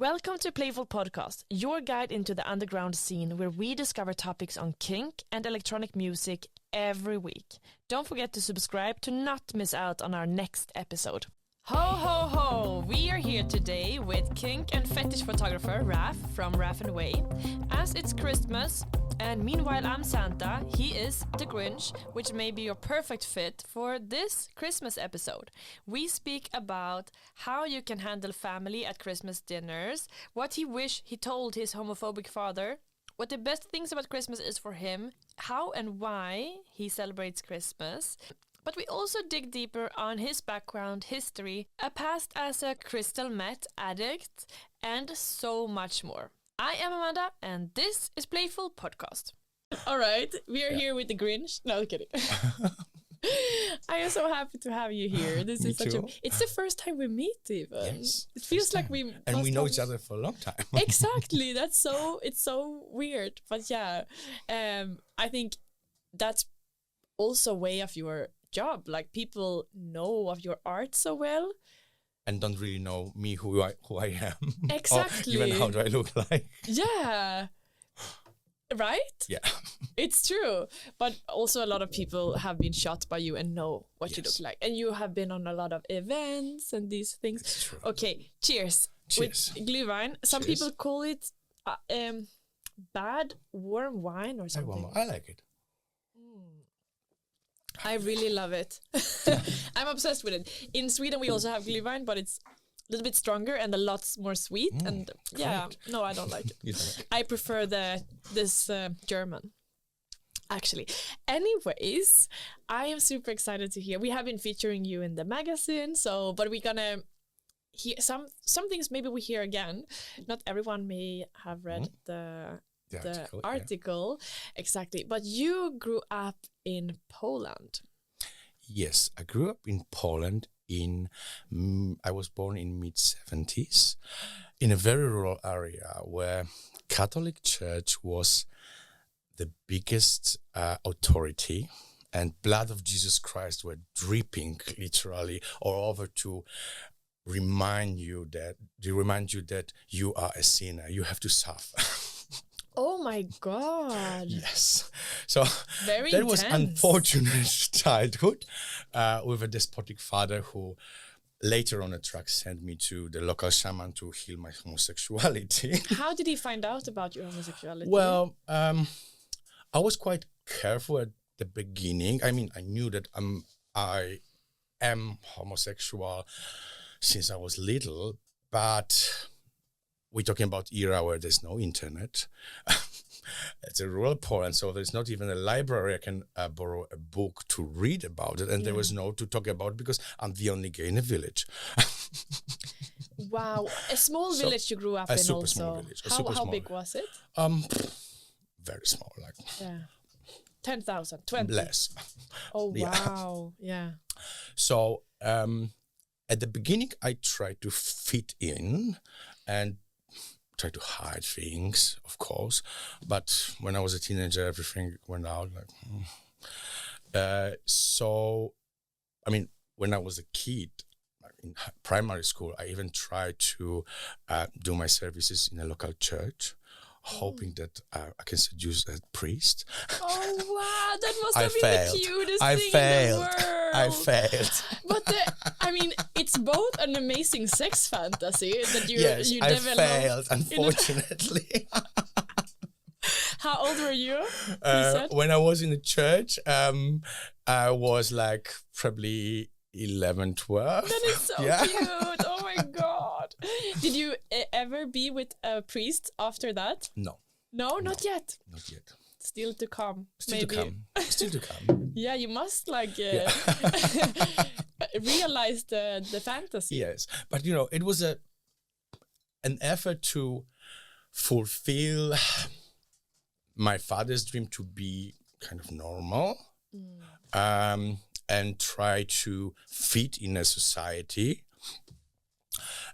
Welcome to Playful Podcast, your guide into the underground scene where we discover topics on kink and electronic music every week. Don't forget to subscribe to not miss out on our next episode. Ho ho ho! We are here today with kink and fetish photographer Raf from Raf and Way. As it's Christmas, and meanwhile I'm Santa, he is the Grinch, which may be your perfect fit for this Christmas episode. We speak about how you can handle family at Christmas dinners, what he wish he told his homophobic father, what the best things about Christmas is for him, how and why he celebrates Christmas. But we also dig deeper on his background, history, a past as a crystal meth addict, and so much more. I am Amanda, and this is Playful Podcast. All right, we are here with the Grinch. No, I'm kidding. I am so happy to have you here. This is such it's the first time we meet even. Yes, it feels like we know each other for a long time. Exactly. It's so weird. But yeah, I think that's also way of your job. Like, people know of your art so well and don't really know me, who I am. Exactly. Or even how do I look like. Yeah. Right? Yeah. It's true. But also a lot of people have been shot by you and know what you look like. And you have been on a lot of events and these things. It's true. Okay, cheers. Cheers. With Glühwein. Some people call it bad warm wine or something. I like it. I really love it. I'm obsessed with it. In Sweden, we also have Glühwein, but it's a little bit stronger and a lot more sweet. And yeah, no, I don't like it. You don't like it. I prefer this German, actually. Anyways, I am super excited to hear. We have been featuring you in the magazine, but we're gonna hear some things. Maybe we hear again. Not everyone may have read the article. Exactly. But you grew up in Poland. Yes, I grew up in Poland. I was born in mid-70s in a very rural area where Catholic Church was the biggest authority, and blood of Jesus Christ were dripping literally all over to remind you that you are a sinner. You have to suffer. Oh my God. Yes. So Very that intense. was unfortunate childhood with a despotic father who later on a track sent me to the local shaman to heal my homosexuality. How did he find out about your homosexuality? Well, I was quite careful at the beginning. I mean, I knew that I am homosexual since I was little, but we're talking about era where there's no internet. It's a rural Poland, so there's not even a library I can borrow a book to read about it. And there was no to talk about because I'm the only gay in the village. Wow. A small village you grew up in also. Small village. How big was it? Very small, like 10,000, 20. Less. Oh, wow. Yeah. So at the beginning, I tried to fit in and try to hide things, of course. But when I was a teenager, everything went out. So, I mean, when I was a kid, in primary school, I even tried to do my services in a local church, hoping that I can seduce a priest. Oh, wow. That must have been the cutest thing in the world. I failed. But I mean, it's both an amazing sex fantasy that you I developed. failed, unfortunately. How old were you? When I was in the church, I was like probably 11, 12. That is so cute. Oh my God. Did you ever be with a priest after that? No. No, not yet. Not yet. Still to come. Still maybe. Still to come. Yeah, you must realize the fantasy. Yes, but it was an effort to fulfill my father's dream to be kind of normal, and try to fit in a society,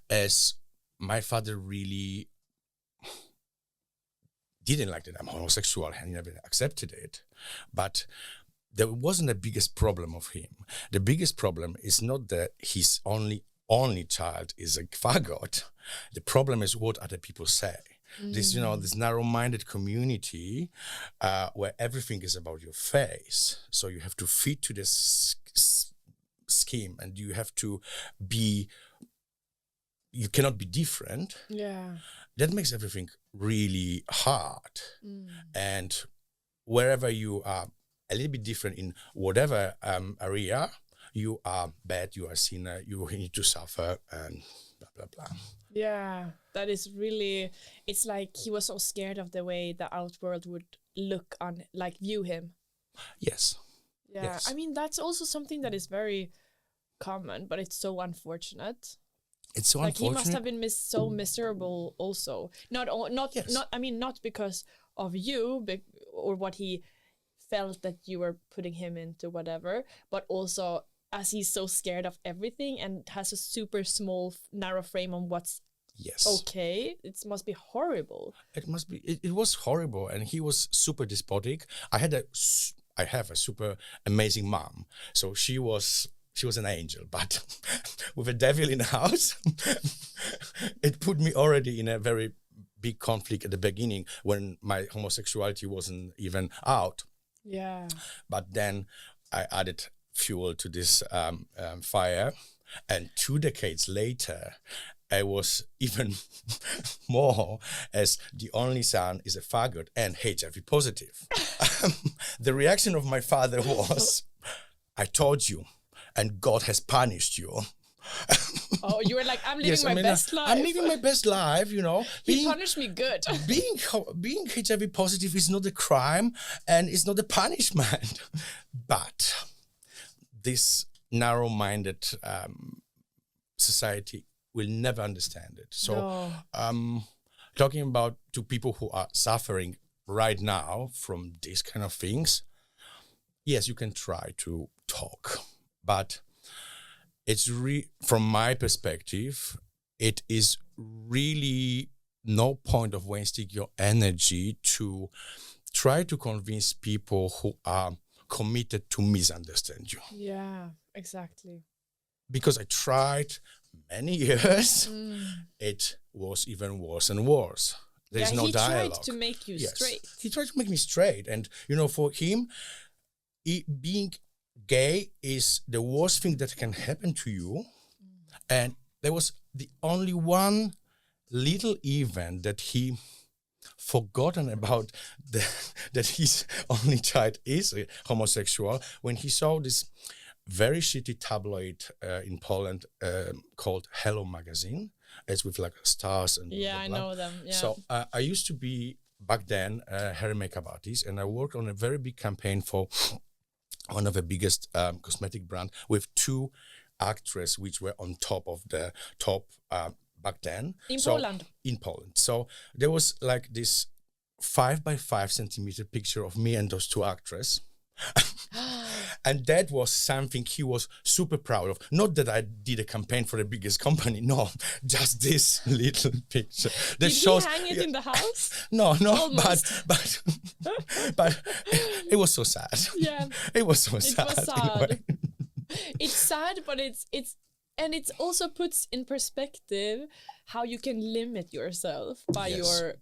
as my father really didn't like that I'm homosexual and he never accepted it. But that wasn't the biggest problem of him. The biggest problem is not that he's only only child is a faggot. The problem is what other people say. This, this narrow-minded community where everything is about your face. So you have to fit to this scheme, and you have to be. You cannot be different. Yeah. That makes everything really hard. And wherever you are a little bit different in whatever area, you are bad, you are a sinner, you need to suffer, and blah, blah, blah. Yeah, that is really, it's like he was so scared of the way the outworld would look on, like, view him. Yes. Yeah, yes. I mean, that's also something that is very common, but it's so unfortunate. It's so like unfortunate. He must have been so miserable also. Not I mean, not because of you or what he felt that you were putting him into, whatever, but also as he's so scared of everything and has a super small, narrow frame on what's okay. It must be horrible. It must be. It was horrible, and he was super despotic. I have a super amazing mom, so she was an angel, but with a devil in the house, it put me already in a very big conflict at the beginning when my homosexuality wasn't even out. Yeah. But then I added fuel to this fire, and 2 decades later, I was even more, as the only son is a faggot and HIV positive. The reaction of my father was, "I told you, and God has punished you." Oh, you were like, I'm living my best life. I'm living my best life, He punished me good. being HIV positive is not a crime, and it's not a punishment. But this narrow-minded society will never understand it. So talking about to people who are suffering right now from these kind of things, yes, you can try to talk, but it's from my perspective, it is really no point of wasting your energy to try to convince people who are committed to misunderstand you. Yeah, exactly. Because I tried many years, it was even worse and worse. There's no dialogue. He tried to make you straight. He tried to make me straight. And, for him, being gay is the worst thing that can happen to you. And there was the only one little event that he forgotten about that his only child is a homosexual, when he saw this very shitty tabloid in Poland called Hello Magazine. It's with like stars and blah, blah, blah. I know them. Yeah. So I used to be back then a hair and makeup artist, and I worked on a very big campaign for one of the biggest cosmetic brand with 2 actresses which were on top of the top back then. In Poland? In Poland. So there was like this 5 by 5 centimeter picture of me and those 2 actresses. And that was something he was super proud of. Not that I did a campaign for the biggest company, no, just this little picture. That did shows, he hang it in the house? No, but it was so sad. Yeah, it was so sad. It was sad. It's sad, but it also puts in perspective how you can limit yourself by your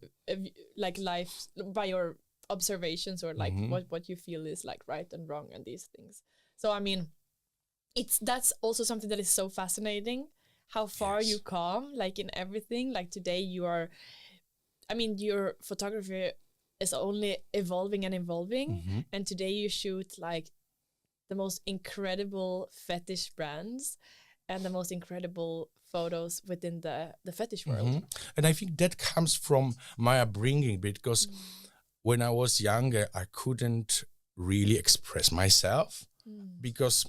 life, by your observations, or like what you feel is like right and wrong and these things. So I mean, that's also something that is so fascinating, how far you come, like in everything. Like today your photography is only evolving and evolving, and today you shoot like the most incredible fetish brands and the most incredible photos within the fetish world. And I think that comes from my upbringing, because when I was younger, I couldn't really express myself because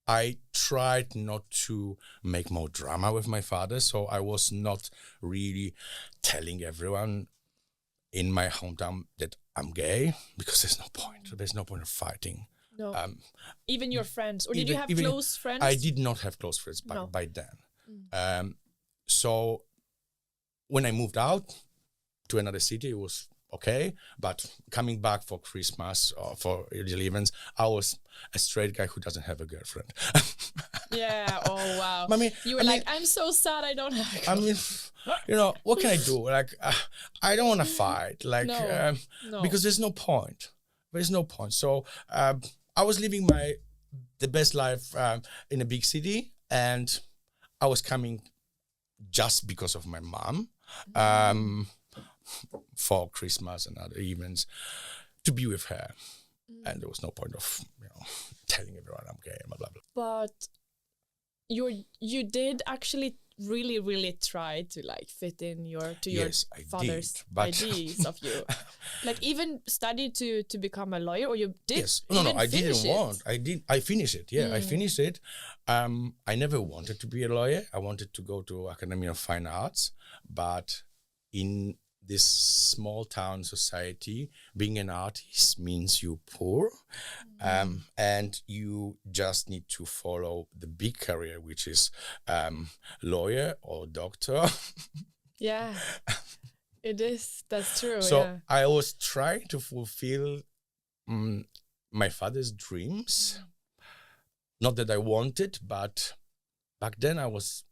I tried not to make more drama with my father. So I was not really telling everyone in my hometown that I'm gay, because there's no point. There's no point of fighting. No. Even your friends? Or did you have close friends? I did not have close friends by then. So when I moved out to another city, it was okay. But coming back for Christmas or for early events, I was a straight guy who doesn't have a girlfriend. Yeah. Oh wow. I mean, You were like, I'm so sad I don't have a I mean, what can I do? Like, I don't want to fight, like, No. because there's no point. There's no point. So I was living the best life in a big city, and I was coming just because of my mom for Christmas and other events to be with her, and there was no point of telling everyone I'm gay, blah blah blah. But you did actually really try to like fit in your father's ideas of you, like even studied to become a lawyer, or you did? Yes, no, I didn't want. I finished it. Yeah, I finished it. I never wanted to be a lawyer. I wanted to go to Academy of Fine Arts, but in this small town society, being an artist means you're poor, and you just need to follow the big career, which is lawyer or doctor. Yeah, it is. That's true. So I was trying to fulfill my father's dreams. Not that I wanted, but back then I was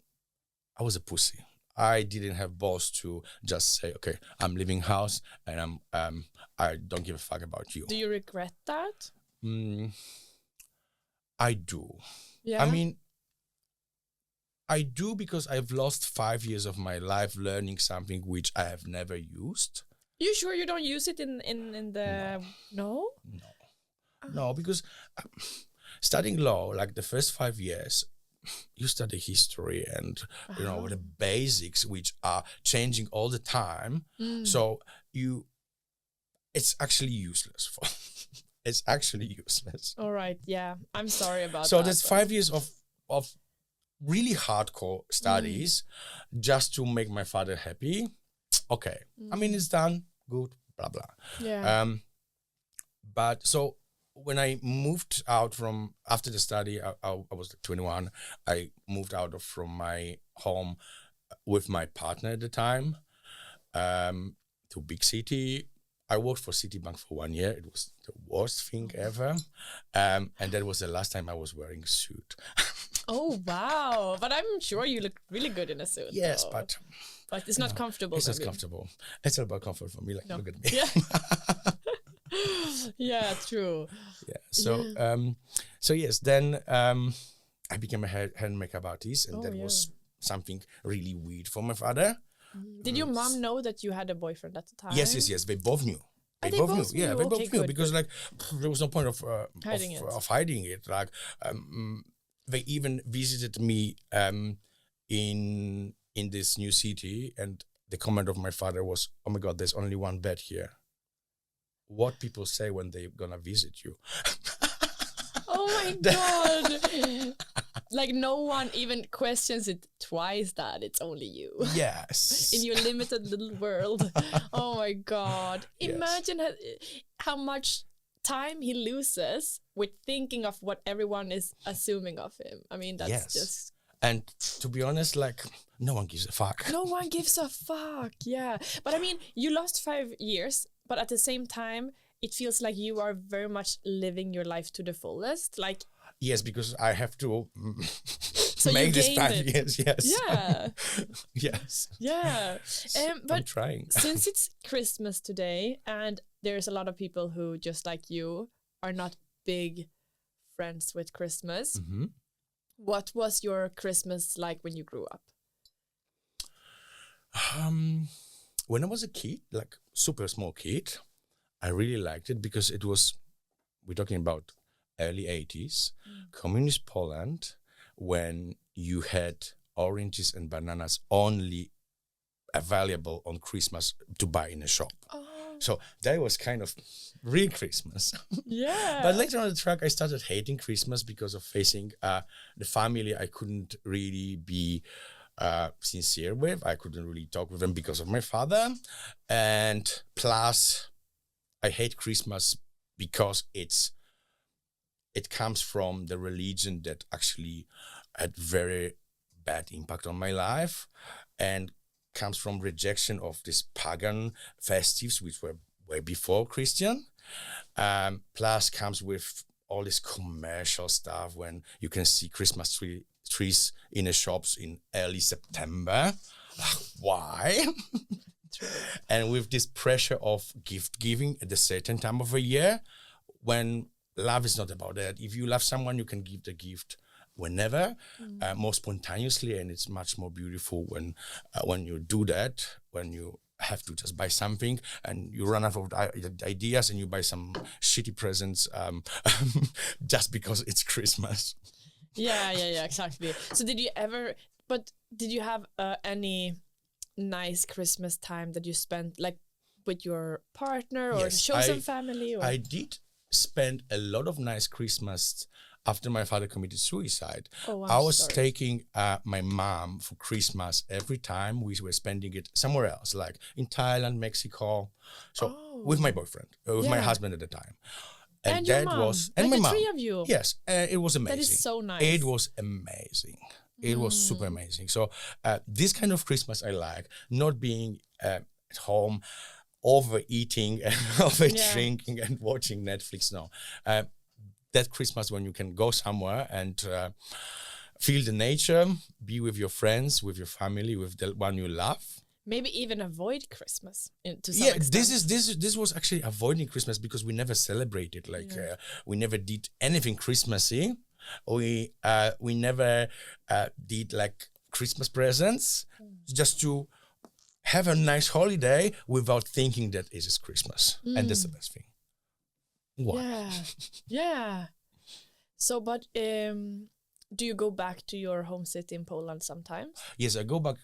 a pussy. I didn't have balls to just say, okay, I'm leaving house and I don't give a fuck about you. Do you regret that? I do. Yeah. I mean, I do, because I've lost 5 years of my life learning something which I have never used. You sure you don't use it in the... No? No, because studying law, like the first 5 years, you study history and the basics, which are changing all the time. So it's actually useless. It's actually useless. All right. Yeah, I'm sorry about that. So there's 5 years of really hardcore studies just to make my father happy. Okay, I mean, it's done. Good. Blah blah. Yeah. But so when I moved out from after the study, I was 21. I moved out from my home with my partner at the time to big city. I worked for Citibank for 1 year. It was the worst thing ever, and that was the last time I was wearing a suit. Oh wow! But I'm sure you look really good in a suit. Yes, though. but it's not comfortable. It's not comfortable. It's all about comfort for me. Like, look at me. Yeah. Yeah, true. Yeah. So yes, then I became a hair and makeup artist, and that was something really weird for my father. Did your mom know that you had a boyfriend at the time? Yes. They both knew. They both knew. Yeah, they both knew, because like there was no point of hiding it. Like they even visited me in this new city, and the comment of my father was, "Oh my God, there's only one bed here. What people say when they're gonna visit you." Oh my God. Like no one even questions it twice that it's only you. Yes. In your limited little world. Oh my God. Yes. Imagine how much time he loses with thinking of what everyone is assuming of him. I mean, that's just... And to be honest, like, no one gives a fuck. No one gives a fuck, yeah. But I mean, you lost 5 years, but at the same time, it feels like you are very much living your life to the fullest. Like, yes, because I have to so make this 5 years. Yes. Yeah. Yes. Yeah. But I'm trying. Since it's Christmas today, and there's a lot of people who, just like you, are not big friends with Christmas. Mm-hmm. What was your Christmas like when you grew up? When I was a kid, like super small kid, I really liked it because it was, we're talking about early 80s, communist Poland, when you had oranges and bananas only available on Christmas to buy in a shop. Oh. So that was kind of real Christmas. Yeah. But later on the track, I started hating Christmas because of facing the family I couldn't really be sincere with. I couldn't really talk with them because of my father. And plus, I hate Christmas because it comes from the religion that actually had very bad impact on my life, and comes from rejection of these pagan festives, which were way before Christian. Plus comes with all this commercial stuff when you can see Christmas trees in the shops in early September. Why? And with this pressure of gift giving at a certain time of a year, when love is not about that. If you love someone, you can give the gift whenever, more spontaneously, and it's much more beautiful when you do that, when you have to just buy something and you run out of ideas and you buy some shitty presents just because it's Christmas. Yeah, exactly. So did you have any nice Christmas time that you spent like with your partner or chosen family? Or? I did spend a lot of nice Christmas after my father committed suicide. I was taking my mom for Christmas every time. We were spending it somewhere else, like in Thailand, Mexico. So with my boyfriend, with my husband at the time. And that your mom. Was and like my the three of you. Yes, it was amazing. That is so nice. It was amazing. It was super amazing. So this kind of Christmas I like, not being at home, overeating and over-drinking and watching Netflix. No. That Christmas when you can go somewhere and feel the nature, be with your friends, with your family, with the one you love. Maybe even avoid Christmas to some extent. This was actually avoiding Christmas because we never celebrated. We never did anything Christmassy. We never did like Christmas presents, just to have a nice holiday without thinking that it is Christmas, and that's the best thing. Why? Yeah. So, but do you go back to your home city in Poland sometimes? Yes, I go back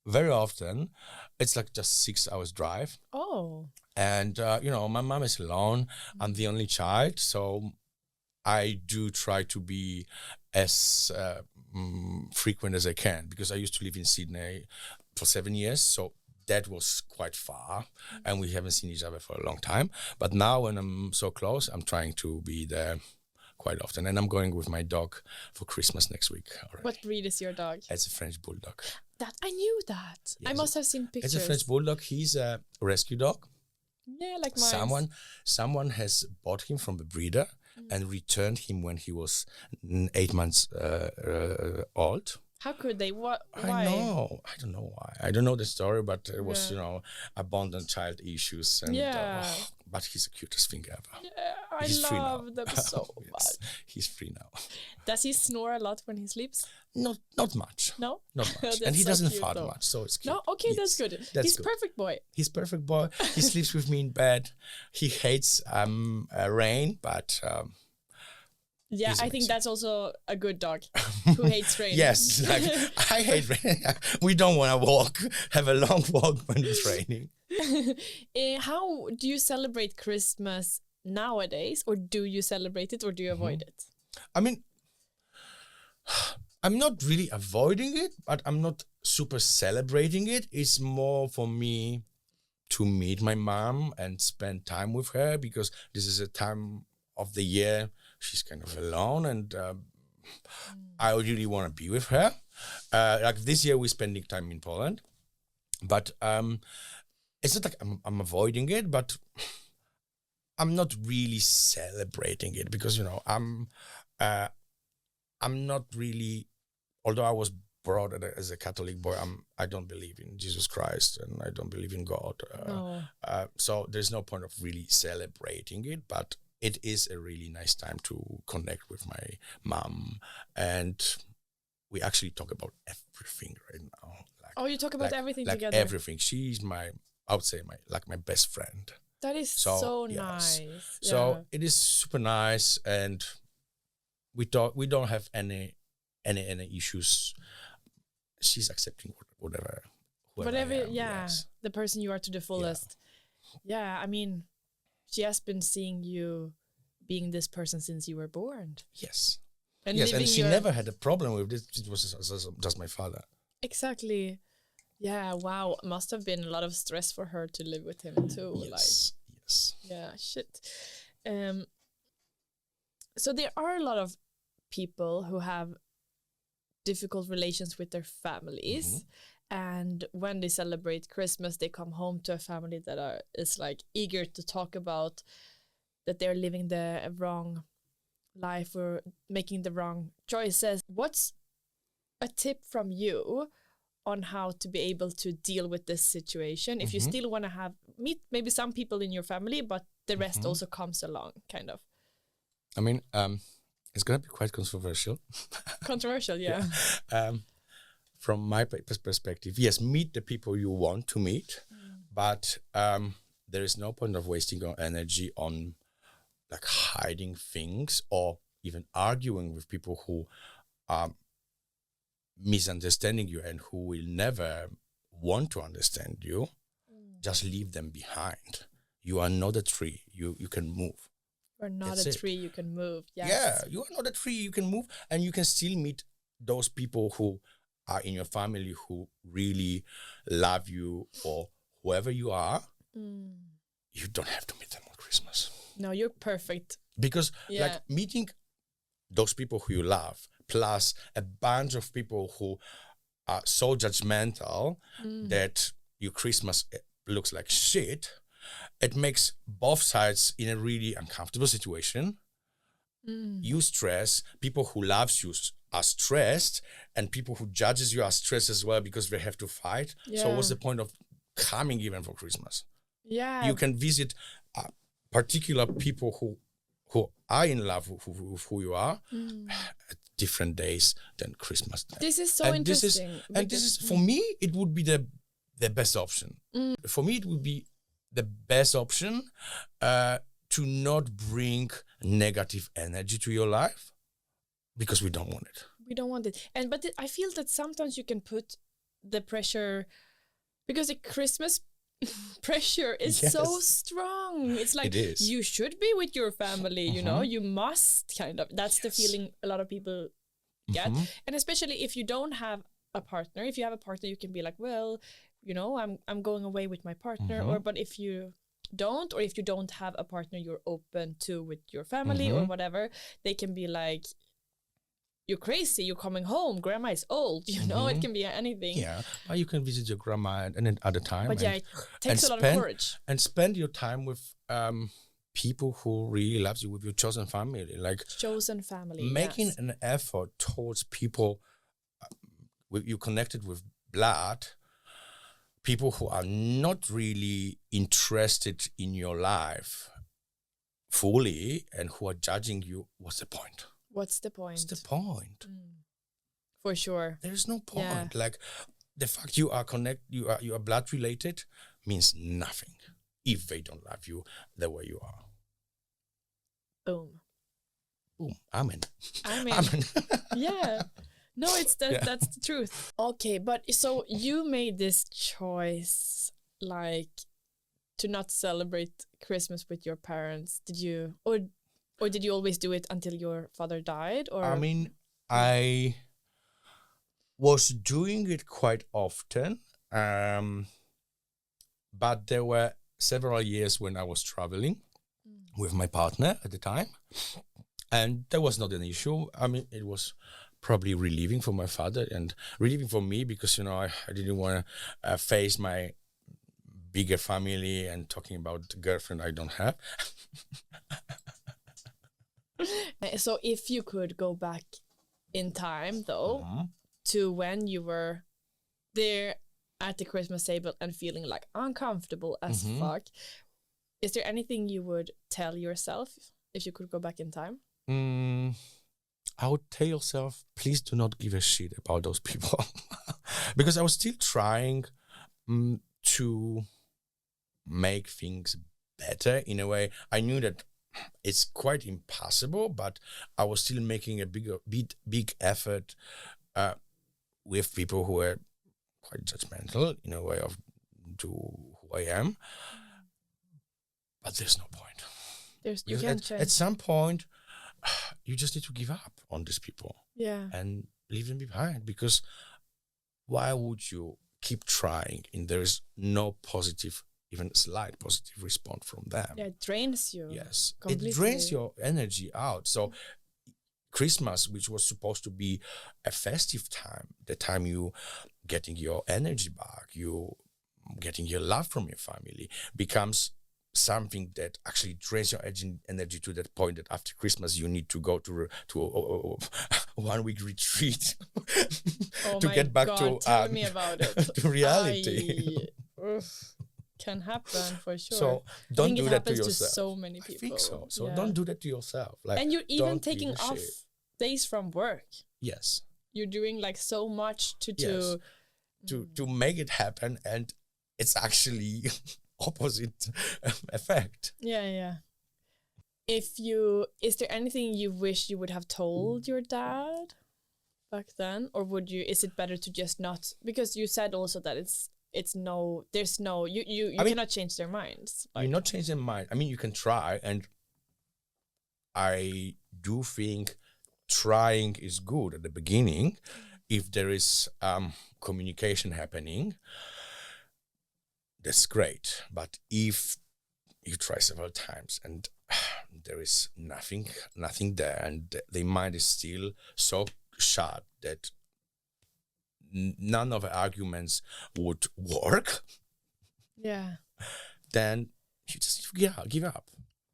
very often. It's like just 6 hours drive. Oh. And my mom is alone. I'm the only child, so I do try to be as frequent as I can, because I used to live in Sydney for 7 years, so that was quite far, and we haven't seen each other for a long time. But now when I'm so close, I'm trying to be there quite often. And I'm going with my dog for Christmas next week already. What breed is your dog? It's a French bulldog. That I knew that. Yes. I must have seen pictures. It's a French bulldog. He's a rescue dog. Yeah, like mine. Someone has bought him from the breeder and returned him when he was 8 months old. How could they? Why? I don't know why. I don't know the story, but it was, abandoned child issues. And, but he's the cutest thing ever. Yeah, I love them so much. He's free now. Does he snore a lot when he sleeps? Not much. No? Not much. And he doesn't fart much, so it's cute. No? Okay, yes, that's good. He's perfect boy. He's perfect boy. He sleeps with me in bed. He hates rain, but... yeah, I think that's also a good dog who hates rain. Yes, like, I hate rain. We don't want to have a long walk when it's raining. How do you celebrate Christmas nowadays? Or do you celebrate it, or do you avoid it? I mean, I'm not really avoiding it, but I'm not super celebrating it. It's more for me to meet my mom and spend time with her, because this is a time of the year she's kind of alone, and I really want to be with her. Like this year, we're spending time in Poland, but it's not like I'm avoiding it, but I'm not really celebrating it, because I'm not really. Although I was brought as a Catholic boy, I don't believe in Jesus Christ, and I don't believe in God. So there's no point of really celebrating it, but it is a really nice time to connect with my mom, and we actually talk about everything right now. You talk about everything like together. Everything. She's I would say my best friend. That is so nice. Yeah. So it is super nice, and we don't have any issues. She's accepting whatever. Yes. The person you are to the fullest. Yeah, I mean, she has been seeing you being this person since you were born. Yes. And she never had a problem with this. It was just my father. Exactly. Yeah, wow. Must have been a lot of stress for her to live with him too. Yes. Yeah, shit. So there are a lot of people who have difficult relations with their families. And when they celebrate Christmas, they come home to a family that is like eager to talk about that they're living the wrong life or making the wrong choices. What's a tip from you on how to be able to deal with this situation if you still want to meet maybe some people in your family, but the rest also comes along, kind of? I mean, it's going to be quite controversial. Controversial, yeah. From my perspective, yes, meet the people you want to meet, but there is no point of wasting your energy on like hiding things or even arguing with people who are misunderstanding you and who will never want to understand you. Just leave them behind. You are not a tree. You can move. You're not a tree, you can move. Yes. Yeah, you are not a tree, you can move, and you can still meet those people who are in your family who really love you, or whoever you are. You don't have to meet them on Christmas. No, you're perfect. Because like meeting those people who you love, plus a bunch of people who are so judgmental that your Christmas looks like shit, it makes both sides in a really uncomfortable situation. You stress, people who loves you are stressed, and people who judges you are stressed as well because they have to fight. So what's the point of coming even for Christmas? Yeah. You can visit particular people who are in love with who you are at different days than Christmas Day. This is so interesting. This is for me, it would be the best option. For me, it would be the best option to not bring negative energy to your life, because we don't want it. We don't want it. But I feel that sometimes you can put the pressure, because the Christmas pressure is so strong. It's like you should be with your family, you know, you must kind of. That's the feeling a lot of people get. And especially if you don't have a partner. If you have a partner, you can be like, well, you know, I'm going away with my partner. But if you don't, or if you don't have a partner you're open to with your family or whatever, they can be like, you're crazy, you're coming home, grandma is old, you know, it can be anything. Yeah, or you can visit your grandma at any other time. But it takes a lot of courage. And spend your time with people who really loves you, with your chosen family. Like chosen family, making an effort towards people you connected with blood, people who are not really interested in your life fully and who are judging you. What's the point? What's the point? What's the point? For sure. There's no point. Yeah. Like the fact you are you are blood related means nothing if they don't love you the way you are. Boom. Boom. Amen. Amen. Yeah. No, that's the truth. Okay, but so you made this choice, like, to not celebrate Christmas with your parents. Did you, or did you always do it until your father died? Or I mean, I was doing it quite often, but there were several years when I was traveling with my partner at the time, and that was not an issue. I mean, it was probably relieving for my father and relieving for me, because, you know, I didn't want to face my bigger family and talking about the girlfriend I don't have. So if you could go back in time, though, to when you were there at the Christmas table and feeling like uncomfortable as fuck, is there anything you would tell yourself if you could go back in time? I would tell yourself, please do not give a shit about those people. Because I was still trying to make things better in a way. I knew that it's quite impossible, but I was still making a big effort with people who were quite judgmental in a way of to who I am. But there's no point. You can't change. At some point, you just need to give up on these people. Yeah. And leave them behind, because why would you keep trying and there is no positive, even slight positive response from them? Yeah, it drains you. Yes. Completely. It drains your energy out. So Christmas, which was supposed to be a festive time, the time you getting your energy back, you getting your love from your family becomes something that actually drains your energy to that point that after Christmas you need to go to a 1 week retreat to get back to tell me about it. to reality. Can happen for sure. So don't do that to yourself. To so many people. I think so. So don't do that to yourself. Like, and you're even taking off days from work. Yes. You're doing like so much to make it happen, and it's actually opposite effect. Yeah. Is there anything you wish you would have told your dad back then, or is it better to just not, because you said also that you cannot change their minds. Like, you not change their mind. I mean, you can try, and I do think trying is good at the beginning if there is communication happening. That's great. But if you try several times and there is nothing there, and the mind is still so shut that none of the arguments would work, then you just give up.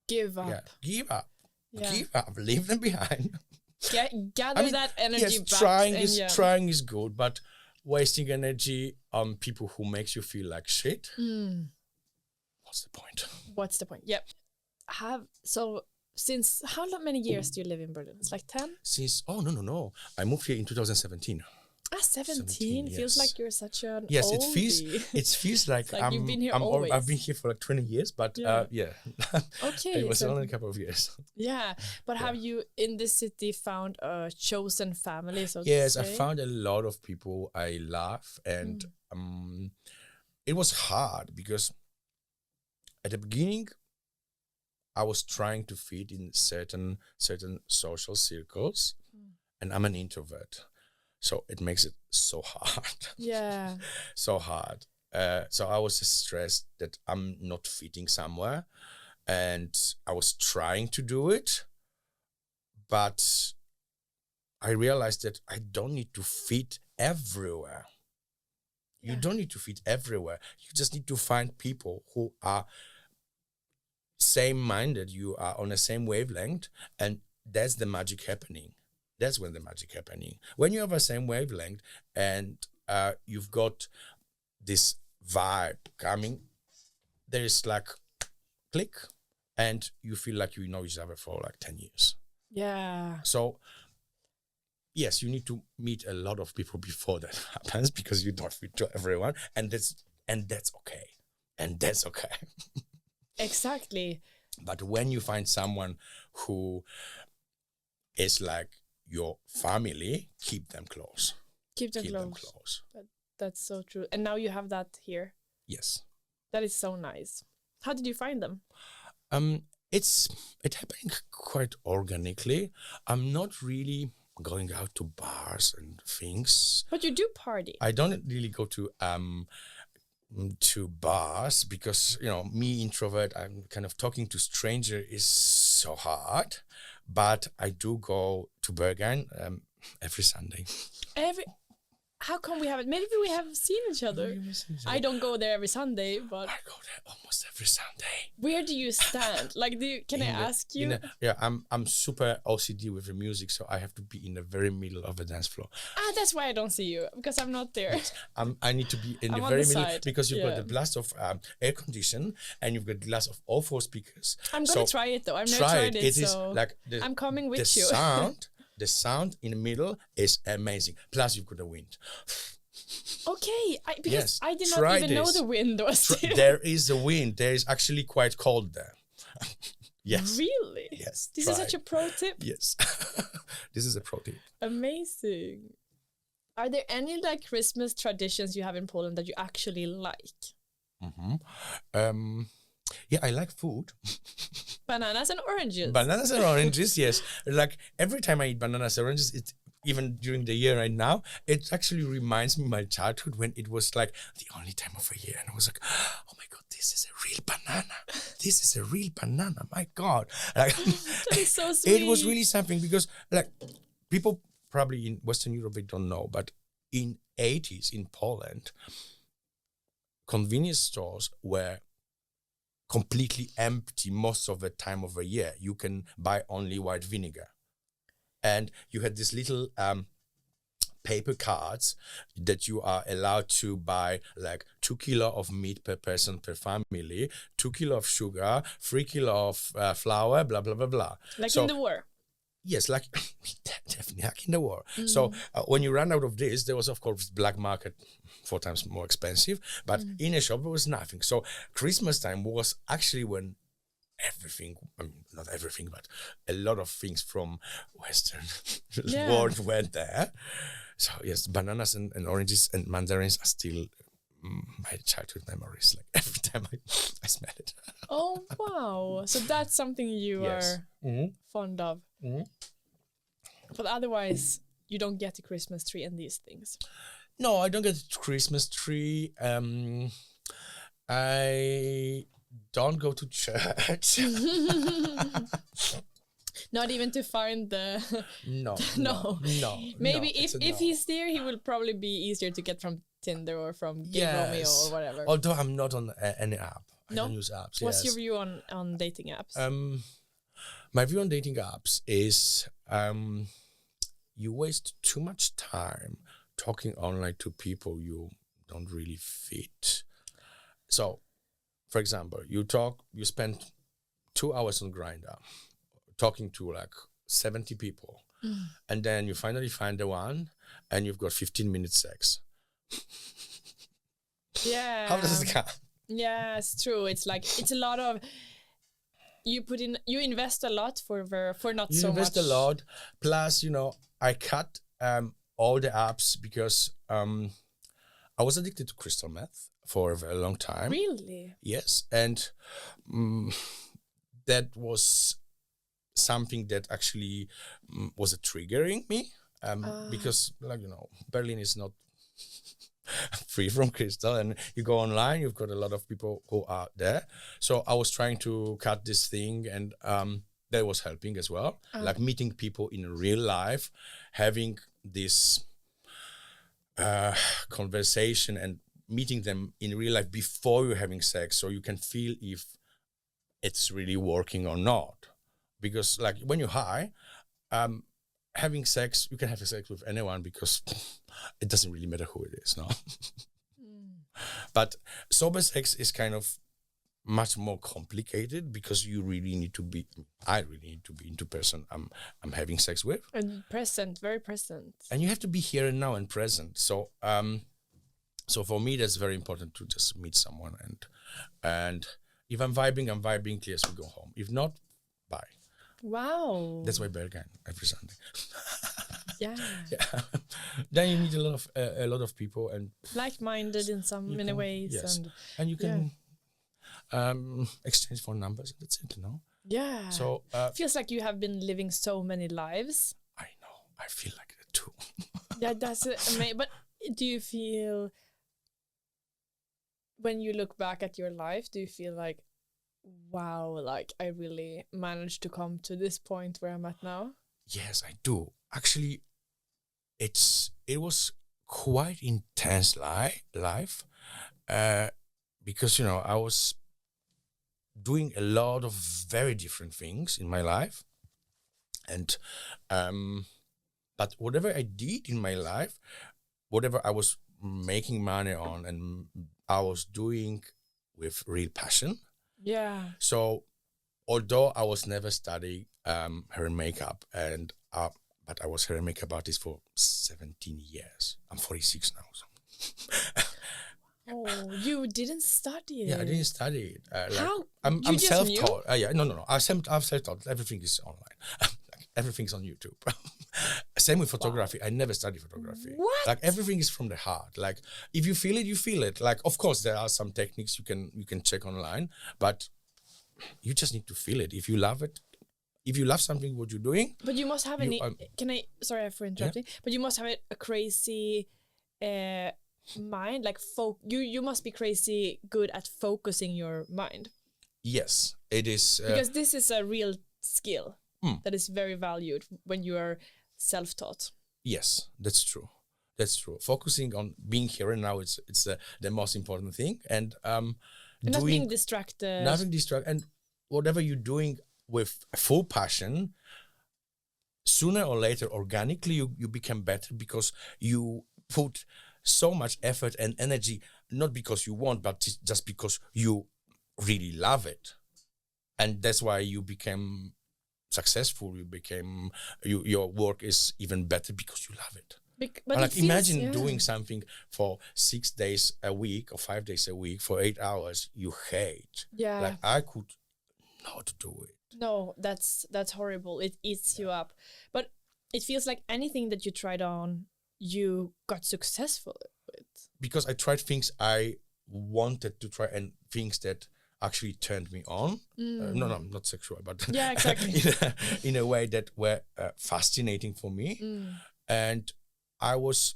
Give up. Yeah, give up. Yeah. Give up. Leave them behind. Gather that energy back. Trying is good, but wasting energy on people who makes you feel like shit. What's the point? Yep. Since how many years do you live in Berlin? It's like 10? No. I moved here in 2017. 17 yes. Feels like you're such an Yes, oldie. it feels like, like you've been here always. I've been here for like 20 years, but Okay. It was only a couple of years. Yeah, but have you in this city found a chosen family? Yes, I found a lot of people I love, and it was hard because at the beginning I was trying to fit in certain social circles, and I'm an introvert. So it makes it so hard. Yeah. So hard. So I was just stressed that I'm not fitting somewhere. And I was trying to do it. But I realized that I don't need to fit everywhere. You don't need to fit everywhere. You just need to find people who are same-minded. You are on the same wavelength. And that's the magic happening. That's when the magic happening. When you have the same wavelength and you've got this vibe coming, there is like click, and you feel like you know each other for like 10 years. Yeah. So yes, you need to meet a lot of people before that happens, because you don't fit to everyone, and that's okay. And that's okay. Exactly. But when you find someone who is like your family, keep them close. Keep them close. That's so true. And now you have that here. Yes. That is so nice. How did you find them? It happened quite organically. I'm not really going out to bars and things. But you do party. I don't really go to bars because, me introvert, I'm kind of talking to stranger is so hard. But I do go to Berghain every Sunday. How come we haven't? Maybe we have seen each other. I don't go there every Sunday, but I go there almost every Sunday. Where do you stand? Like, can I ask you? I'm super OCD with the music, so I have to be in the very middle of the dance floor. That's why I don't see you, because I'm not there. Yes, I need to be in the very middle because you've got the blast of air condition and you've got the blast of all 4 speakers. I'm gonna try it though. I've never tried it. It is like I'm coming with you. The sound in the middle is amazing. Plus, you've got the wind. Okay, because I did not even know the wind was there. There is a wind. There is actually quite cold there. Yes. Really? Yes. This is such a pro tip. Yes. This is a pro tip. Amazing. Are there any like Christmas traditions you have in Poland that you actually like? Yeah, I like food. Bananas and oranges. Bananas and oranges, yes. Like every time I eat bananas and oranges, it's even during the year right now, it actually reminds me of my childhood when it was like the only time of a year. And I was like, oh my God, this is a real banana. This is a real banana. My God. Like, that is so sweet. It was really something because like people probably in Western Europe, they don't know, but in 80s in Poland, convenience stores were completely empty most of the time of the year. You can buy only white vinegar. And you had this little paper cards that you are allowed to buy like 2 kilo of meat per person per family, 2 kilo of sugar, 3 kilo of flour, blah, blah, blah, blah. Like in the war. Yes, like definitely like in the war. So when you ran out of this, there was of course black market 4 times more expensive, but in a shop there was nothing. So Christmas time was actually when everything, I mean, not everything, but a lot of things from Western world went there. So yes, bananas and oranges and mandarins are still my childhood memories. Like every time I smell it. Oh wow! So that's something you are fond of. But otherwise, you don't get a Christmas tree and these things. No, I don't get a Christmas tree. I don't go to church. Not even to find the... No. Maybe if he's there, he will probably be easier to get from Tinder or from Gay Romeo or whatever. Although I'm not on any app. I don't use apps. What's your view on dating apps? My view on dating apps is you waste too much time talking online to people you don't really fit. So, for example, you spend 2 hours on Grindr talking to like 70 people, and then you finally find the one, and you've got 15 minutes sex. Yeah. How does it go? Yeah, it's true. It's like it's a lot of you invest a lot for not so much. You invest a lot. Plus, I cut all the apps because I was addicted to crystal meth for a very long time. Really? Yes, and that was something that actually was triggering me because, Berlin is not free from crystal, and you go online, you've got a lot of people who are there. So I was trying to cut this thing, and that was helping as well. Like meeting people in real life, having this conversation and meeting them in real life before you're having sex, so you can feel if it's really working or not. Because like when you're high, having sex, you can have sex with anyone because it doesn't really matter who it is, no? But sober sex is kind of much more complicated because I really need to be into person I'm having sex with. And present, very present. And you have to be here and now and present. So so for me that's very important to just meet someone, and if I'm vibing, yes, we go home. If not, bye. Wow. That's why Berghain every Sunday. Yeah. Then you need a lot of people and like-minded in many ways. Yes. And you can exchange phone numbers. That's it, Yeah. So feels like you have been living so many lives. I know. I feel like that too. Yeah, that's amazing. But do you feel, when you look back at your life, do you feel like, wow, like I really managed to come to this point where I'm at now? Yes, I do. Actually, it was quite intense life because I was doing a lot of very different things in my life, and but whatever I did in my life, whatever I was making money on, and I was doing with real passion. Yeah. So, although I was never studying hair and makeup, but I was hair and makeup artist for 17 years. I'm 46 now. So. Oh, you didn't study it? Yeah, I didn't study it. How? I'm self-taught. No. I'm self-taught. Everything is online. Everything's on YouTube. Same with photography. Wow. I never studied photography. What? Like everything is from the heart. Like if you feel it, you feel it. Like of course there are some techniques you can check online, but you just need to feel it. If you love it, if you love something what you're doing. But you must have sorry for interrupting, but you must have a crazy mind, like you must be crazy good at focusing your mind. Yes, it is. Because this is a real skill that is very valued when you are self-taught. Yes, that's true. That's true. Focusing on being here and now, it's the most important thing. And And not being distracted. nothing distract, and whatever you're doing with full passion, sooner or later, organically, you become better because you put so much effort and energy, not because you want, but just because you really love it. And that's why you became successful. Your work is even better because you love it. But Like, it feels, imagine doing something for 6 days a week or 5 days a week for 8 hours you hate. Yeah. Like, I could not do it. No, that's horrible. It eats you up. But it feels like anything that you tried on, you got successful with. Because I tried things I wanted to try and things that actually turned me on. No, not sexual, but Yeah, exactly. in a way that were fascinating for me. And I was,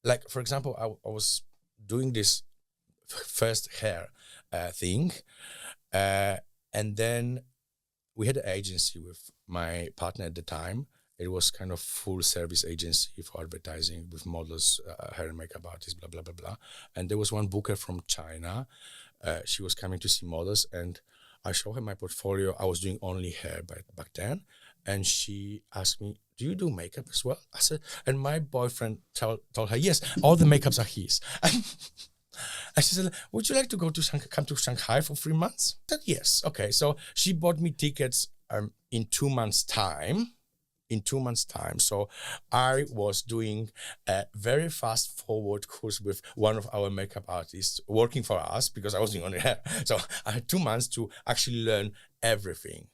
like, for example, I was doing this first hair thing. And then we had an agency with my partner at the time. It was kind of full service agency for advertising with models, hair and makeup artists, blah, blah, blah, blah. And there was one booker from China. She was coming to see models, and I showed her my portfolio. I was doing only hair back then. And she asked me, do you do makeup as well? I said, and my boyfriend told her, yes, all the makeups are his. And she said, would you like to come to Shanghai for 3 months? I said, yes. Okay. So she bought me tickets in 2 months' time. So I was doing a very fast forward course with one of our makeup artists working for us because I was doing only hair. So I had 2 months to actually learn everything.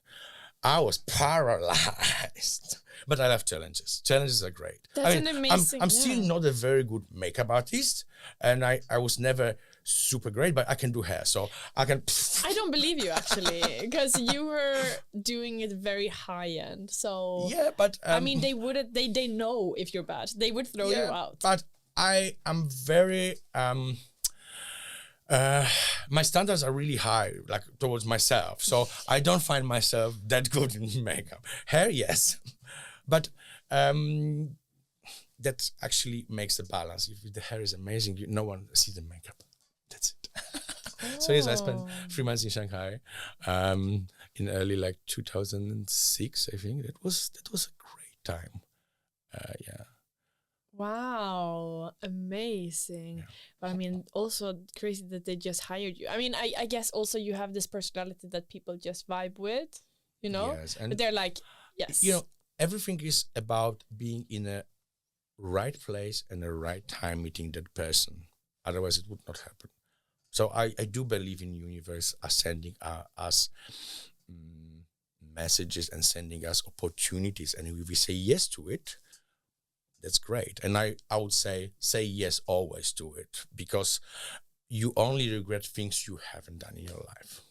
I was paralyzed, but I love challenges. Challenges are great. That's an amazing. I'm still not a very good makeup artist, and I was never super great, but I can do hair, so I can. I don't believe you actually, because you were doing it very high end. So yeah, but I mean, they wouldn't. They know if you're bad. They would throw you out. But I am very. My standards are really high, like towards myself. So I don't find myself that good in makeup. Hair, yes, but that actually makes the balance. If the hair is amazing, no one sees the makeup. That's it. So yes, I spent 3 months in Shanghai, in early 2006. I think that was a great time. Yeah. Wow, amazing. Yeah. But I mean, also crazy that they just hired you. I mean, I guess also you have this personality that people just vibe with, you know? Yes, and but they're like, yes. Everything is about being in a right place and a right time meeting that person. Otherwise, it would not happen. So I do believe in universe are sending us messages and sending us opportunities. And if we say yes to it, that's great. And I would say yes always to it, because you only regret things you haven't done in your life.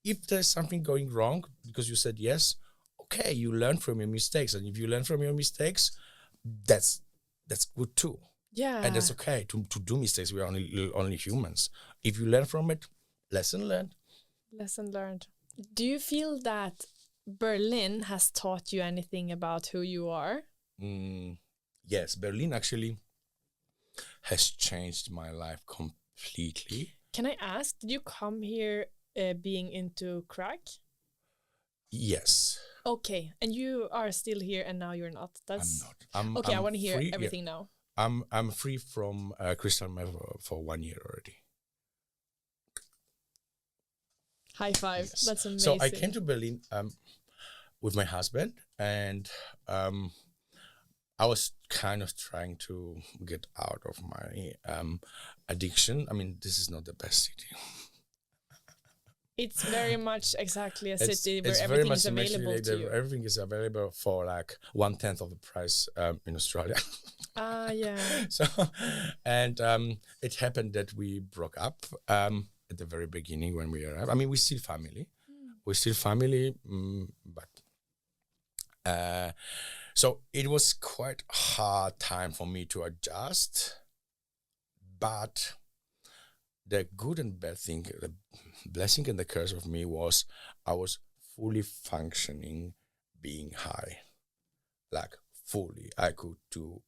If there's something going wrong because you said yes, okay, you learn from your mistakes. And if you learn from your mistakes, that's good too. Yeah. And that's okay to do mistakes. We are only humans. If you learn from it, lesson learned. Lesson learned. Do you feel that Berlin has taught you anything about who you are? Yes, Berlin actually has changed my life completely. Can I ask, did you come here being into crack? Yes. Okay, and you are still here and now you're not. I'm not. Okay, I want to hear everything now. I'm free from crystal meth for 1 year already. High five. Yes. That's amazing. So I came to Berlin with my husband, and I was kind of trying to get out of my addiction. I mean, this is not the best city. It's very much exactly a city where it's everything is available to you. Everything is available for 1/10 of the price in Australia. Yeah. So, and it happened that we broke up at the very beginning when we arrived. I mean, we're still family. But so it was quite a hard time for me to adjust. But the good and bad thing, the blessing and the curse of me was I was fully functioning being high. Fully. I could do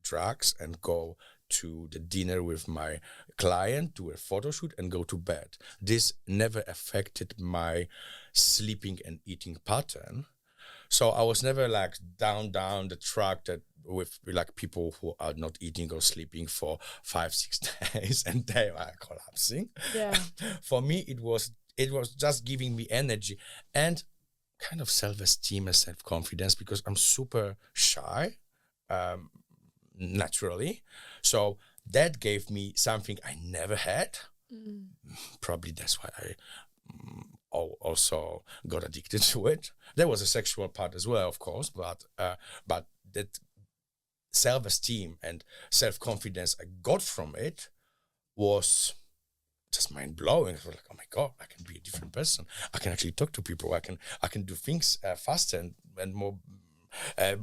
drugs and go to the dinner with my client, do a photo shoot, and go to bed. This never affected my sleeping and eating pattern. So I was never like down the track that with like people who are not eating or sleeping for 5-6 days and they are collapsing. Yeah. For me, it was just giving me energy and kind of self-esteem and self-confidence, because I'm super shy naturally. So that gave me something I never had. Probably that's why I also got addicted to it. There was a sexual part as well, of course, but that self-esteem and self-confidence I got from it was just mind-blowing. It was like, oh my God, I can be a different person. I can actually talk to people. I can do things faster and more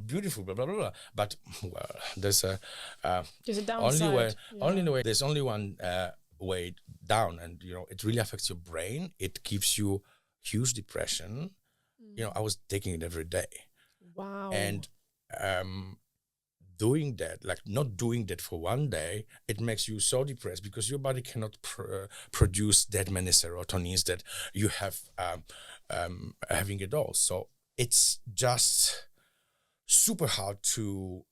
beautiful, blah blah blah. But well, there's a downside. There's only one way down, and it really affects your brain. It gives you huge depression. I was taking it every day. Wow. And doing that, like not doing that for one day, it makes you so depressed because your body cannot produce that many serotonins that you have having it all. So it's just super hard to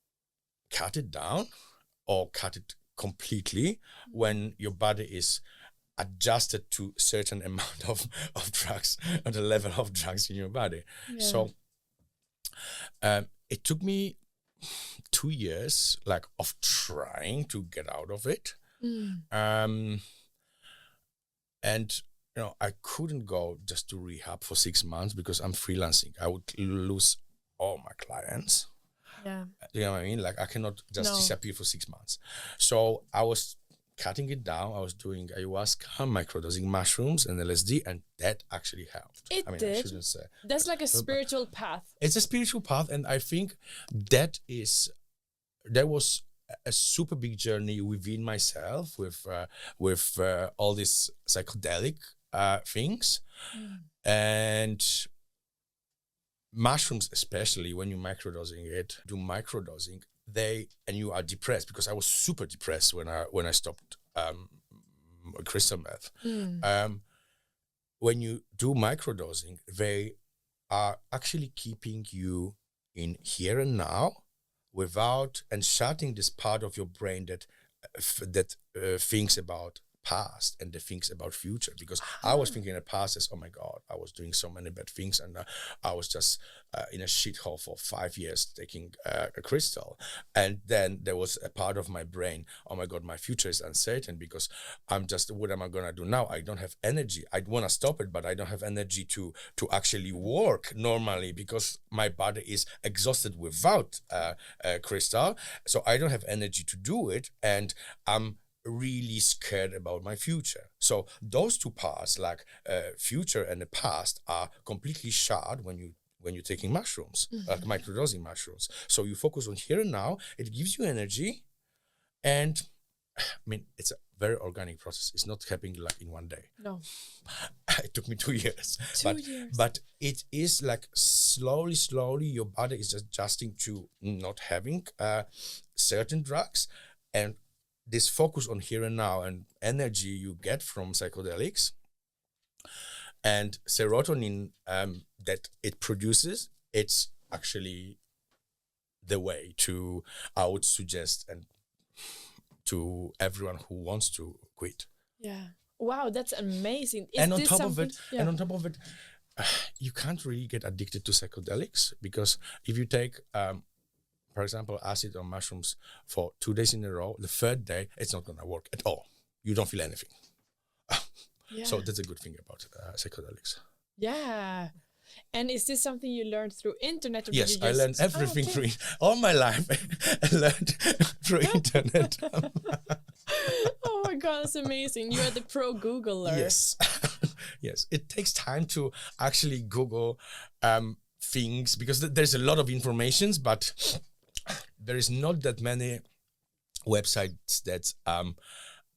cut it down or cut it completely when your body is adjusted to certain amount of drugs or the level of drugs in your body. Yeah. So it took me 2 years of trying to get out of it. And I couldn't go just to rehab for 6 months because I'm freelancing. I would lose all my clients. Yeah. You know what I mean? Like I cannot just disappear for 6 months. So I was cutting it down. I was doing ayahuasca, microdosing mushrooms and LSD, and that actually helped. It did. I shouldn't say. That's like a spiritual path. It's a spiritual path, and I think that was a super big journey within myself with all these psychedelic things. And mushrooms, especially when you're microdosing, and you are depressed, because I was super depressed when I stopped crystal meth. When you do microdosing, they are actually keeping you in here and now and shutting this part of your brain that thinks about past and the things about future, because I was thinking in the past as, oh my God, I was doing so many bad things, and I was just in a shithole for 5 years taking a crystal. And then there was a part of my brain, oh my God, my future is uncertain, because what am I gonna do now? I don't have energy. I want to stop it, but I don't have energy to actually work normally because my body is exhausted without crystal. So I don't have energy to do it, and I'm really scared about my future. So those two parts, future and the past, are completely shut when you're taking mushrooms, like microdosing mushrooms. So you focus on here and now. It gives you energy, and it's a very organic process. It's not happening in one day. No, it took me 2 years. 2 years. But it is slowly your body is adjusting to not having certain drugs, and this focus on here and now and energy you get from psychedelics and serotonin that it produces, it's actually the way to, I would suggest, and to everyone who wants to quit. Yeah. Wow, that's amazing. And on top of it, you can't really get addicted to psychedelics, because if you take for example, acid or mushrooms for 2 days in a row, the third day, it's not going to work at all. You don't feel anything. So that's a good thing about psychedelics. Yeah. And is this something you learned through internet? Or yes, I learned everything through all my life. I learned through internet. Oh my God, that's amazing. You are the pro Googler. Yes. Yes. It takes time to actually Google things, because there's a lot of information, but there is not that many websites that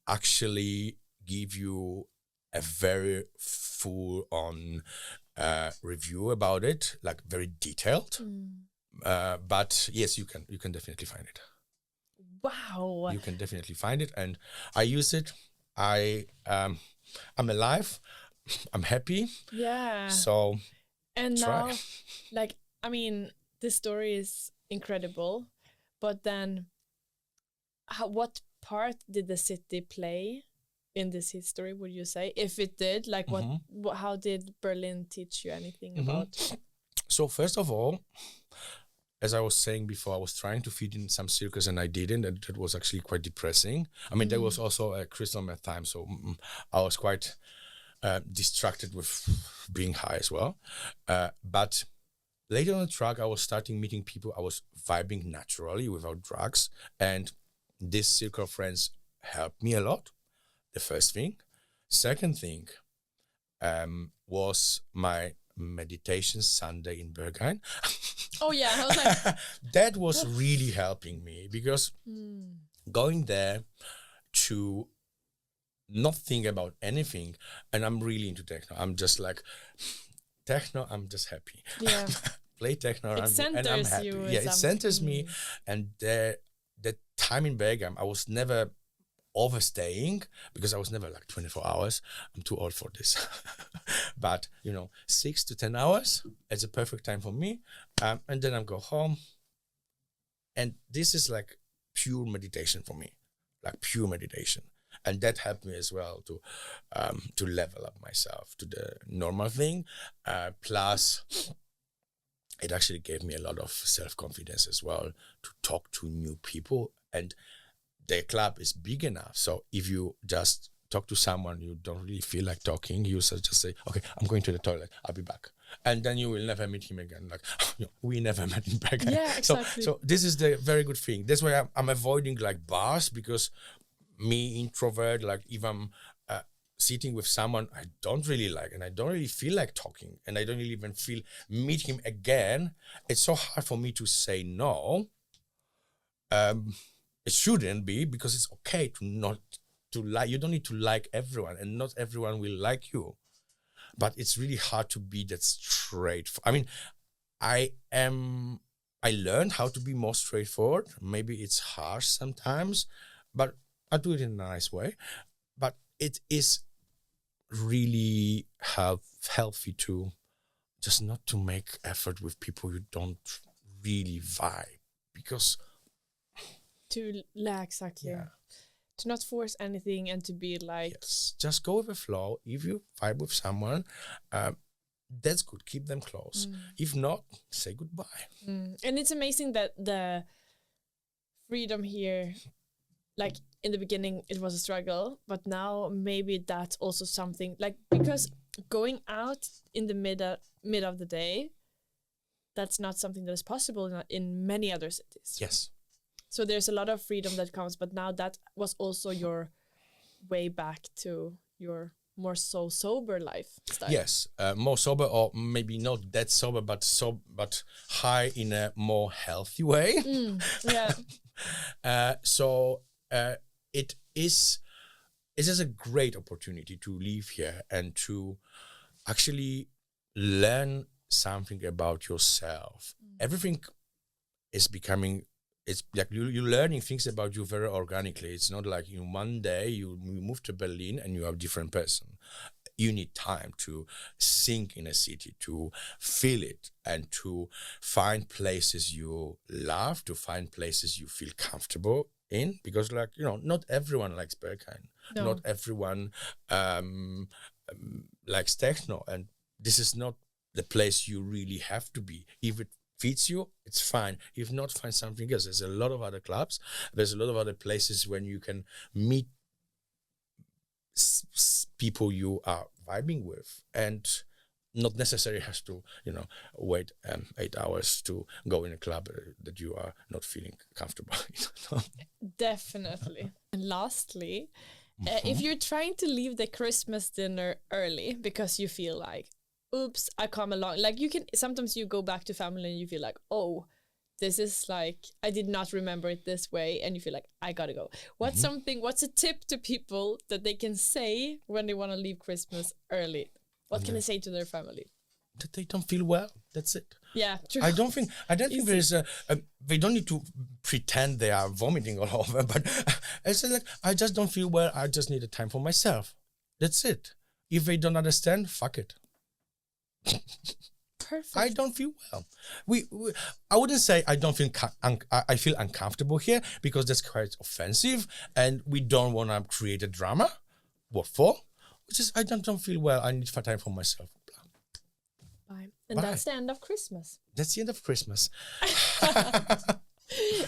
actually give you a very full-on review about it, very detailed. But yes, you can definitely find it. Wow. You can definitely find it, and I use it. I'm alive. I'm happy. Yeah. So And try. now, like, I mean, this story is incredible, but then what part did the city play in this history, would you say? If it did, like, how did Berlin teach you anything about? So first of all, as I was saying before, I was trying to fit in some circus and I didn't, and that was actually quite depressing. I mean, there was also a crystal meth time, so I was quite distracted with being high as well. But later on the track, I was starting meeting people. I was vibing naturally without drugs, and this circle of friends helped me a lot. The first thing. Second thing was my meditation Sunday in Berghain. Oh yeah, I was like, that was really helping me, because going there to not think about anything, and I'm really into techno. I'm just like, techno, I'm just happy. Yeah. Play techno It and I'm centers happy. you. Yeah, it centers me. And the time in Berghain, I was never overstaying, because I was never like 24 hours. I'm too old for this. But 6 to 10 hours, it's a perfect time for me. And then I go home, and this is like pure meditation for me, like pure meditation. And that helped me as well to level up myself to the normal thing. Plus, it actually gave me a lot of self-confidence as well to talk to new people. And the club is big enough, so if you just talk to someone you don't really feel like talking, you just say, okay, I'm going to the toilet, I'll be back. And then you will never meet him again. Like, we never met in back. Yeah, exactly. So this is the very good thing. That's why I'm avoiding like bars, because me, introvert, like if I'm sitting with someone I don't really like and I don't really feel like talking and I don't really even feel meet him again, it's so hard for me to say no. It shouldn't be, because it's okay to not to like. You don't need to like everyone, and not everyone will like you. But it's really hard to be that straight. I mean, I learned how to be more straightforward. Maybe it's harsh sometimes, but I do it in a nice way. But it is really healthy to just not to make effort with people you don't really vibe, because exactly. Yeah. To not force anything and to be like, yes, just go with the flow. If you vibe with someone, that's good. Keep them close. If not, say goodbye. And it's amazing that the freedom here, like in the beginning, it was a struggle, but now maybe that's also something like, because going out in the mid of the day, that's not something that is possible in many other cities. Yes. So there's a lot of freedom that comes, but now that was also your way back to your more so sober lifestyle. Yes, more sober, or maybe not that sober, but high in a more healthy way. Yeah. So it is a great opportunity to live here and to actually learn something about yourself. Everything is becoming. It's like you're learning things about you very organically. It's not like one day you move to Berlin and you are a different person. You need time to sink in a city, to feel it, and to find places you love, to find places you feel comfortable in. Because not everyone likes Berghain. No. Not everyone likes techno. And this is not the place you really have to be. If it fits you, it's fine. If not, find something else. There's a lot of other clubs. There's a lot of other places when you can meet people you are vibing with, and not necessarily has to wait 8 hours to go in a club that you are not feeling comfortable. Definitely. And lastly, if you're trying to leave the Christmas dinner early because you feel like, oops, I come along. Like sometimes you go back to family and you feel like, oh, this is like, I did not remember it this way. And you feel like, I gotta go. What's a tip to people that they can say when they want to leave Christmas early? What can they say to their family? that they don't feel well. That's it. Yeah, true. I don't think there is they don't need to pretend they are vomiting all over, but it's like, I just don't feel well. I just need a time for myself. That's it. If they don't understand, fuck it. Perfect. I don't feel well. I wouldn't say I don't feel I feel uncomfortable here, because that's quite offensive, and we don't want to create a drama. What for? Which is, I don't feel well. I need time for myself. Bye. And Bye. that's the end of Christmas. That's the end of Christmas.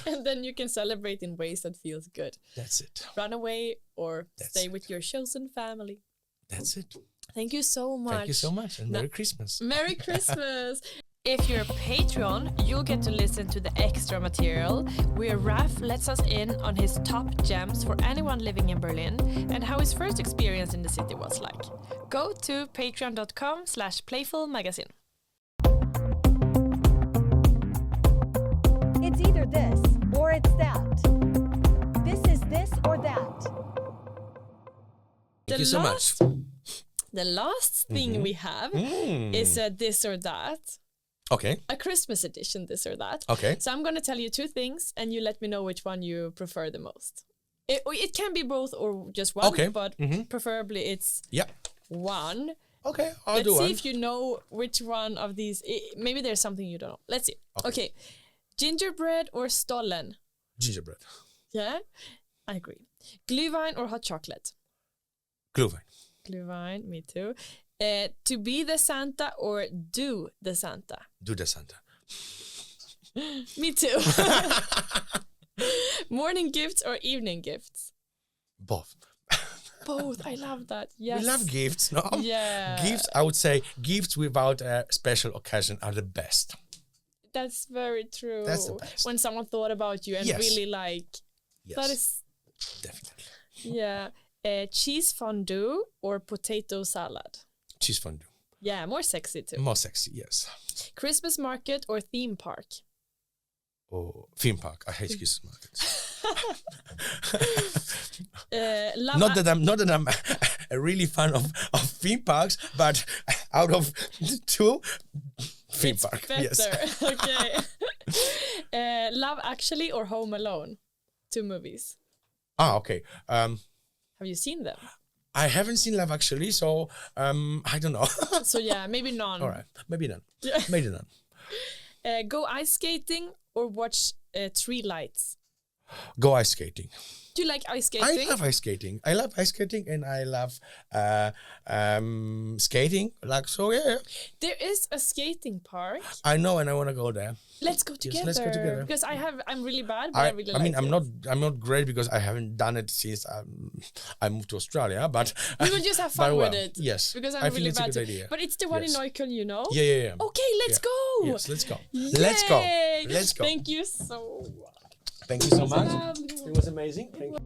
And then you can celebrate in ways that feels good. That's it. Run away or stay with your chosen family. That's it. Thank you so much. Thank you so much, and Merry Christmas. Merry Christmas. If you're a Patreon, you'll get to listen to the extra material where Raf lets us in on his top gems for anyone living in Berlin and how his first experience in the city was like. Go to patreon.com/playfulmagazine. It's either this or it's that. This is this or that. Thank you so much. The last thing we have is a this or that. Okay. A Christmas edition, this or that. Okay. So I'm going to tell you two things and you let me know which one you prefer the most. It can be both or just one, but preferably it's one. Okay, I'll do one. Let's see if you know which one of these. Maybe there's something you don't know. Let's see. Okay. Gingerbread or stollen? Gingerbread. Yeah, I agree. Glühwein or hot chocolate? Glühwein. Glühwein, me too. To be the Santa or do the Santa? Do the Santa. Me too. Morning gifts or evening gifts? Both. Both. I love that. Yes. We love gifts, no? Yeah. Gifts, I would say, gifts without a special occasion are the best. That's very true. That's the best. When someone thought about you and really that is... Definitely. Yeah. Cheese fondue or potato salad? Cheese fondue. Yeah, more sexy too. More sexy, yes. Christmas market or theme park? Oh, theme park. I hate Christmas markets. Not that I'm a really fan of theme parks, but out of two, theme park. Better. Yes. Okay. Love Actually or Home Alone? Two movies. Okay. Have you seen them? I haven't seen Love Actually, so I don't know. So yeah, maybe none. All right, maybe none. Yeah. Maybe none. Go ice skating or watch tree lights? Go ice skating. Do you like ice skating? I love ice skating. I love ice skating, and I love skating. Like, so, yeah. There is a skating park. I know, and I want to go there. Let's go together. Yes, let's go together. Because I'm really bad, but I really like I'm it. I'm not great because I haven't done it since I moved to Australia. But we will just have fun with it. Yes, because I'm I really feel it's bad. a good idea. But it's the one in Neukölln, you know. Yeah. Okay, let's go. Yes, let's go. Yay! Let's go. Let's go. Thank you so much. Thank you so much. It was amazing. Thank you.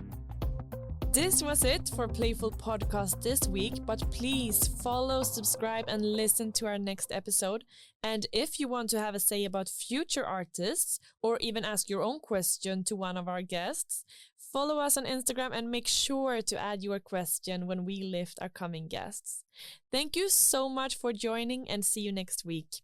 This was it for Playful Podcast this week, but please follow, subscribe, and listen to our next episode. And if you want to have a say about future artists or even ask your own question to one of our guests, follow us on Instagram and make sure to add your question when we lift our coming guests. Thank you so much for joining and see you next week.